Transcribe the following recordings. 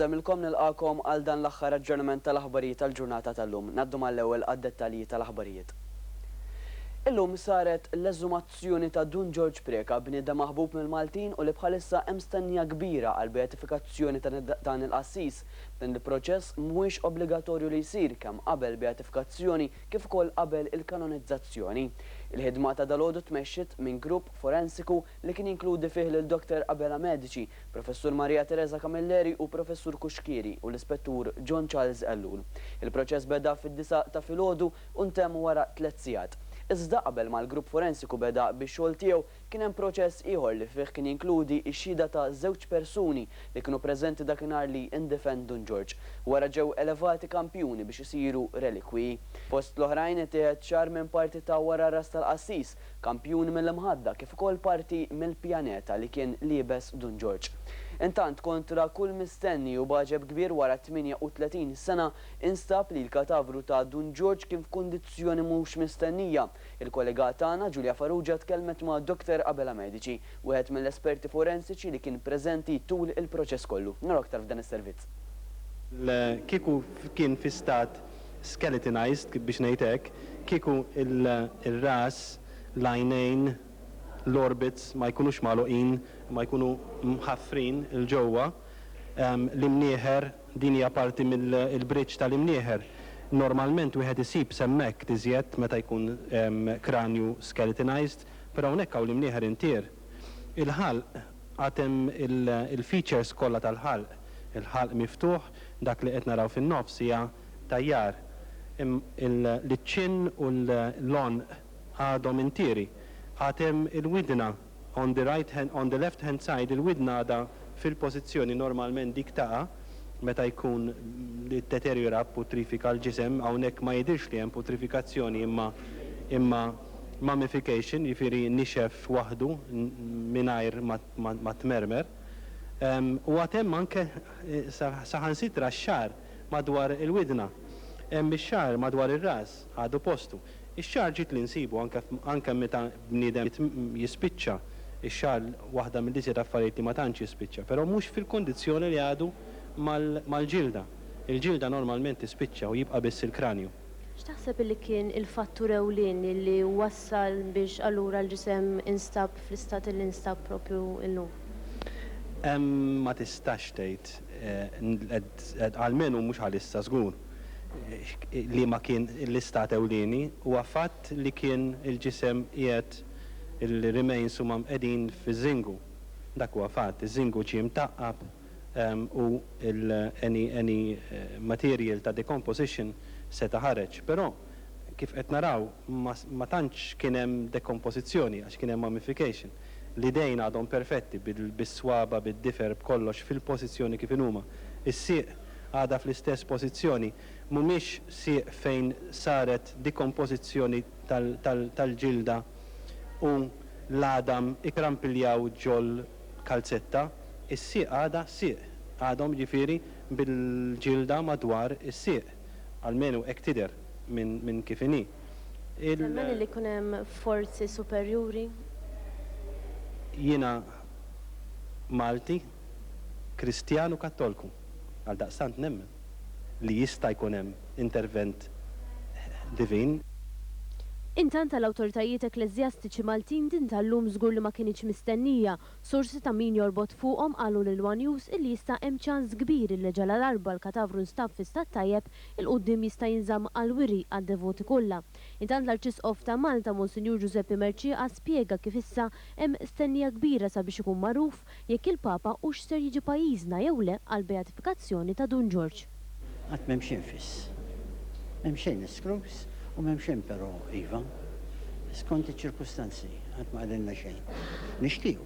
Nibda milkom nilqakom għal dan l-aħħar aġġornament tal-aħbarijiet tal-ġurnata tal-lum. Naddu mal-ewwel għad-dettalji tal-aħbarijiet. Illum saret l-eżumazzjoni ta' Dun George Preka bniedem maħbub mill-Maltin u li bħalissa hemm stennija kbira għal beatifikazzjoni ta' dan il-qassis. Dan il-proċess mhuwiex obbligatorju li jsir kemm qabel beatifikazzjoni kif ukoll qabel il-kanonizzazzjoni. Il-ħidma ta' dalodu tmexxiet minn grupp forensiku li kien jinkludi fih lil Dr. Abela Medici, Professur Maria Teresa Camilleri u Professur Kuxkieri u l-Ispettur John Charles Ellul. Il-proċess beda fid-9 ta' filgħodu u ntemm wara 3 sigħat. Iżda qabel ma l-grupp forensiku beda bix-xogħol tiegħu kien hemm proċess ieħor li fih kien jinkludi x-xhieda ta' 2 persuni li kienu preżenti dakinhar li indefend Dun George. Wara ġew elevati kampjuni biex isiru relikwiji. Fost l-oħrajn itieħed xahar minn parti ta' wara ras tal-qassis, kampjuni mill-imħadda kif ukoll parti mill-pjaneta li kien liebes Dun George. Intant kontra kull mistenni u baġeb kbir wara 38 sena instab li l-katavru ta' Dun George kien f'kundizzjoni mhux mistennija. Il-kollega tagħna Ġulja Farrugia tkellmet ma' Dr. Abela Medici, wieħed mill-esperti forensiċi li kien preżenti tul il-proċess kollu. Nara aktar f'dan is-servizz. Kieku kien fi stat skeletonized biex ngħidlek, kieku il-ras, l-għajnejn, l-orbits ma jkunux magħluqin, ma jkunu mħaffrin il-ġewwa, l-imnieħer din hija parti mill-bridge tal-imnieħer. Normalment wieħed isib semmek tiżjed meta jkun kranju skeletonized, però hawnhekk hawn l-imnieħer intier. Il-ħalq għatem il-features kollha tal-ħalq. Il-ħalq miftuħ, dak li qed naraw fin-nofs hija tajjar. L-ċinn u l-lon għadhom intieri. Għatem il-widna on the left hand side, il-widna għada fil-pożizzjoni normalment dik taqa' meta jkun li deteriora putrifika l-ġisem, hawnhekk ma jidirx li hemm putrifikazzjoni imma mummification, jifieri nixef waħdu mingħajr ma tmermer. U għatem anke saħansitra x-xar madwar il-widna. Hemm ix-xar madwar ir-ras għadu postu. Ix-xar ġiet li nsibu anke meta bniedem jispiċċa. Ix-xar waħda mill-iżjed affarijiet li ma tantx jispiċċa, però mhux fil-kondizzjoni li għadu mal-ġilda. Il-ġilda normalment tispiċċa u jibqa' biss il-kranju. X'taħseb li kien il-fattur ewlieni li wassal biex allura l-ġisem instab fl-istat li instab propju illum? Ma tistax tgħid għalmenu mhux għalissa żgur li ma kien l-istat ewlieni huwa fatt li kien il-ġisem qiegħed il-remains huma qegħdin fiż-żingu. Dak huwa fatt, iż-żingu ġie mtaqqab u any material ta' decomposition se taħareġ, però kif qed naraw ma tantx kien hemm decomposizzjoni għax kien hemm mummification. L-idejn għadhom perfetti bis-swaba, bid-difer, b'kollox fil-pożizzjoni kif huma. Is-sieq għadha fl-istess pożizzjoni, mhumiex sieq fejn saret dekompożizzjoni tal-ġilda u l-għadam ikrampiljaw ġol kalzetta, is-sieq għadha sieq. Għadhom ġifieri bil-ġilda madwar is-sieq. Almenu hekk tidher minn kif inhi. Temmen li jkun hemm forzi superjuri? Jiena Malti, Kristjanu Kattolku, għal daqstant nemmen li jista' jkun hemm intervent divin. Intant tal-awtoritajiet ekleżjastiċi Maltin din tal-lum żgur li ma kienx mistennija. Sorsi ta' min jorbot fuqhom qalu lil One News illi jista' hemm ċans kbir li ġala darba l-katavru nstab fi stat tajjeb il-qudiem jista' jinżamm għall-wiri għad-devoti kollha. Intant l-Arċisqof ta' Malta Monsinjur Giuseppe Merċieqa spjega kif issa hemm stennija kbira sabiex ikun magħruf jekk il-Papa hux ser jiġi pajjiżna jew le għall-beatifikazzjoni ta' Dun George. Qatt m'hemm xejn fiss. M'hemm xejn esklus u m'hemm xejn però iva. Skont iċ-ċirkustanzi, qatt ma għadilna xejn. Nixtiequ,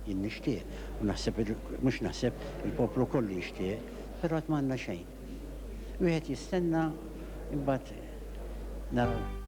jien nixtieq, u naħseb mhux naħseb il-poplu kollu jixtieq, però qatt m'għandna xejn. Wieħed jistenna imbagħad naraw.